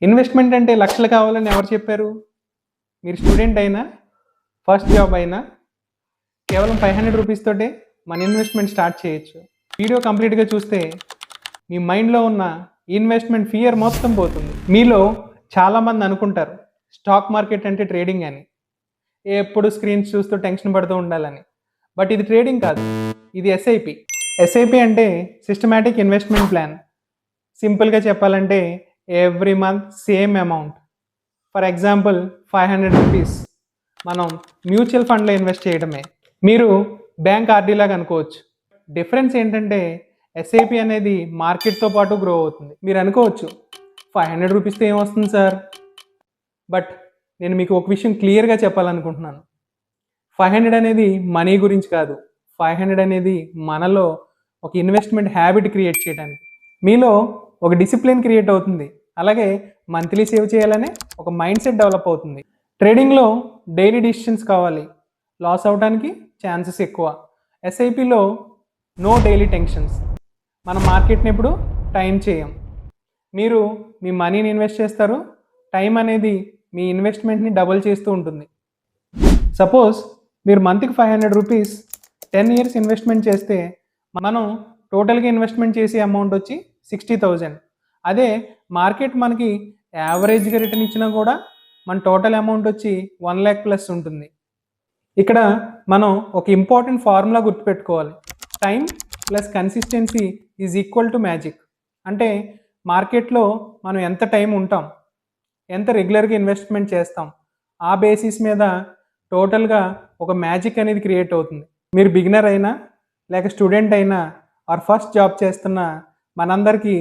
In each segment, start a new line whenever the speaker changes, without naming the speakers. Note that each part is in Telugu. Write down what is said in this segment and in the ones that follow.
ఇన్వెస్ట్మెంట్ అంటే లక్షలు కావాలని ఎవరు చెప్పారు? మీరు స్టూడెంట్ అయినా, ఫస్ట్ జాబ్ అయినా కేవలం 500 రూపీస్ తోటే మన ఇన్వెస్ట్మెంట్ స్టార్ట్ చేయొచ్చు. వీడియో కంప్లీట్గా చూస్తే మీ మైండ్లో ఉన్న ఇన్వెస్ట్మెంట్ ఫియర్ మొత్తం పోతుంది. మీలో చాలామంది అనుకుంటారు స్టాక్ మార్కెట్ అంటే ట్రేడింగ్ అని, ఎప్పుడు స్క్రీన్స్ చూస్తూ టెన్షన్ పడుతూ ఉండాలని. బట్ ఇది ట్రేడింగ్ కాదు, ఇది ఎస్ఐపి. ఎస్ఐపి అంటే సిస్టమాటిక్ ఇన్వెస్ట్మెంట్ ప్లాన్. సింపుల్గా చెప్పాలంటే every month same amount, for example 500 rupees మనం మ్యూచువల్ ఫండ్లో ఇన్వెస్ట్ చేయడమే. మీరు బ్యాంక్ ఆర్డీ లాగా అనుకోవచ్చు. డిఫరెన్స్ ఏంటంటే ఎస్ఐపి అనేది మార్కెట్తో పాటు గ్రో అవుతుంది. మీరు అనుకోవచ్చు 500 రూపీస్తో ఏమొస్తుంది సార్? బట్ నేను మీకు ఒక విషయం క్లియర్గా చెప్పాలనుకుంటున్నాను. 500 అనేది మనీ గురించి కాదు, 500 అనేది మనలో ఒక ఇన్వెస్ట్మెంట్ హ్యాబిట్ క్రియేట్ చేయడానికి. మీలో ఒక డిసిప్లిన్ క్రియేట్ అవుతుంది, అలాగే మంత్లీ సేవ్ చేయాలనే ఒక మైండ్ సెట్ డెవలప్ అవుతుంది. ట్రేడింగ్లో డైలీ డిసిషన్స్ కావాలి, లాస్ అవడానికి ఛాన్సెస్ ఎక్కువ. ఎస్ఐపిలో నో డైలీ టెన్షన్స్. మన మార్కెట్ని ఎప్పుడు టైం చేయం. మీరు మీ మనీని ఇన్వెస్ట్ చేస్తారు, టైం అనేది మీ ఇన్వెస్ట్మెంట్ని డబుల్ చేస్తూ ఉంటుంది. సపోజ్ మీరు మంత్కి 500 రూపీస్ 10 ఇయర్స్ ఇన్వెస్ట్మెంట్ చేస్తే మనం టోటల్గా ఇన్వెస్ట్మెంట్ చేసే అమౌంట్ వచ్చి 60,000. అదే మార్కెట్ మనకి యావరేజ్గా రిటర్న్ ఇచ్చినా కూడా మన టోటల్ అమౌంట్ వచ్చి 1 lakh ప్లస్ ఉంటుంది. ఇక్కడ మనం ఒక ఇంపార్టెంట్ ఫార్ములా గుర్తుపెట్టుకోవాలి. Time plus consistency is equal to magic. అంటే మార్కెట్లో మనం ఎంత టైం ఉంటాం, ఎంత రెగ్యులర్గా ఇన్వెస్ట్మెంట్ చేస్తాం, ఆ బేసిస్ మీద టోటల్గా ఒక మ్యాజిక్ అనేది క్రియేట్ అవుతుంది. మీరు బిగినర్ అయినా, లేక స్టూడెంట్ అయినా, ఆర్ ఫస్ట్ జాబ్ చేస్తున్న మనందరికీ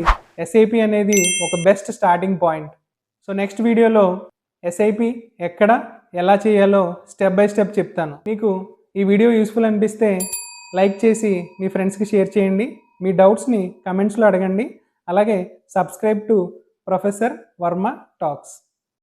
ఎస్ఐపి అనేది ఒక best starting point. So next వీడియోలో ఎస్ఐపి ఎక్కడ, ఎలా చేయాలో స్టెప్ బై స్టెప్ చెప్తాను. మీకు ఈ వీడియో యూస్ఫుల్ అనిపిస్తే లైక్ చేసి మీ ఫ్రెండ్స్కి షేర్ చేయండి. మీ డౌట్స్ని కమెంట్స్లో అడగండి. అలాగే subscribe to professor Varma talks.